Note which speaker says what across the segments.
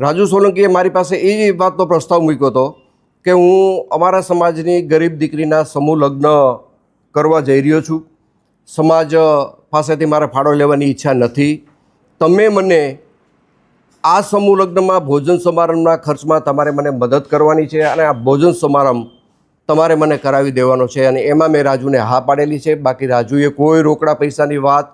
Speaker 1: રાજુ સોલંકીએ મારી પાસે એ વાતનો પ્રસ્તાવ મૂક્યો હતો કે હું અમારા સમાજની ગરીબ દીકરીના સમૂહ લગ્ન કરવા જઈ રહ્યો છું. સમાજ પાસેથી મારે ફાળો લેવાની ઈચ્છા નથી. તમે મને આ સમૂહ લગ્નમાં ભોજન સમારંભના ખર્ચમાં તમારે મને મદદ કરવાની છે અને આ ભોજન સમારંભ તમારે મને કરાવી દેવાનો છે. અને એમાં મેં રાજુને હા પાડેલી છે. બાકી રાજુએ કોઈ રોકડા પૈસાની વાત,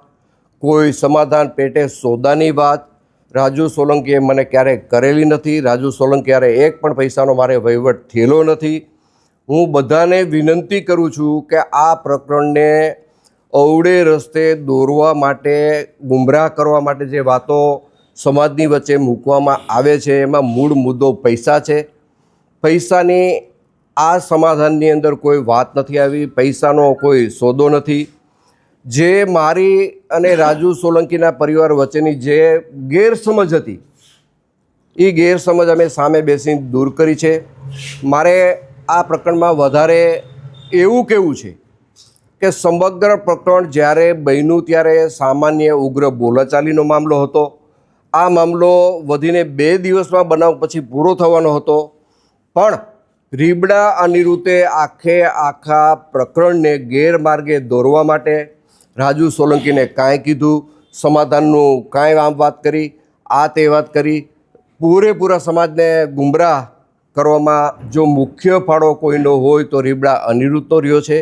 Speaker 1: કોઈ સમાધાન પેટે સોદાની વાત રાજુ સોલંકીએ મને ક્યારેય કરેલી નથી. રાજુ સોલંકીએ એક પણ પૈસાનો મારે વહીવટ થયેલો નથી. હું બધાને વિનંતી કરું છું કે આ પ્રકરણને અવળે રસ્તે દોરવા માટે, ગુમરાહ કરવા માટે જે વાતો સમાજની વચ્ચે મૂકવામાં આવે છે એમાં મૂળ મુદ્દો પૈસા છે. પૈસાની આ સમાધાનની અંદર કોઈ વાત નથી આવી. પૈસાનો કોઈ સોદો નથી. જે મારી અને રાજુ સોલંકીના પરિવાર વચ્ચેની જે ગેરસમજ હતી એ ગેરસમજ અમે સામે બેસીને દૂર કરી છે. મારે આ પ્રકરણમાં વધારે એવું કહેવું છે કે સમગ્ર પ્રકરણ જ્યારે બન્યું ત્યારે સામાન્ય ઉગ્ર બોલાચાલીનો મામલો હતો. આ મામલો વધીને 2 દિવસમાં બનાવ પછી પૂરો થવાનો હતો. પણ રીબડા અનિરુદ્ધે આખા પ્રકરણને ગેરમાર્ગે દોરવા માટે રાજુ સોલંકીને કાંઈ કીધું, સમાધાનનું કાંઈ આમ વાત કરી, આ તે વાત કરી. પૂરેપૂરા સમાજને ગુમરાહ કરવામાં જો મુખ્ય ફાળો કોઈનો હોય તો રીબડા અનિરુદ્ધનો રહ્યો છે.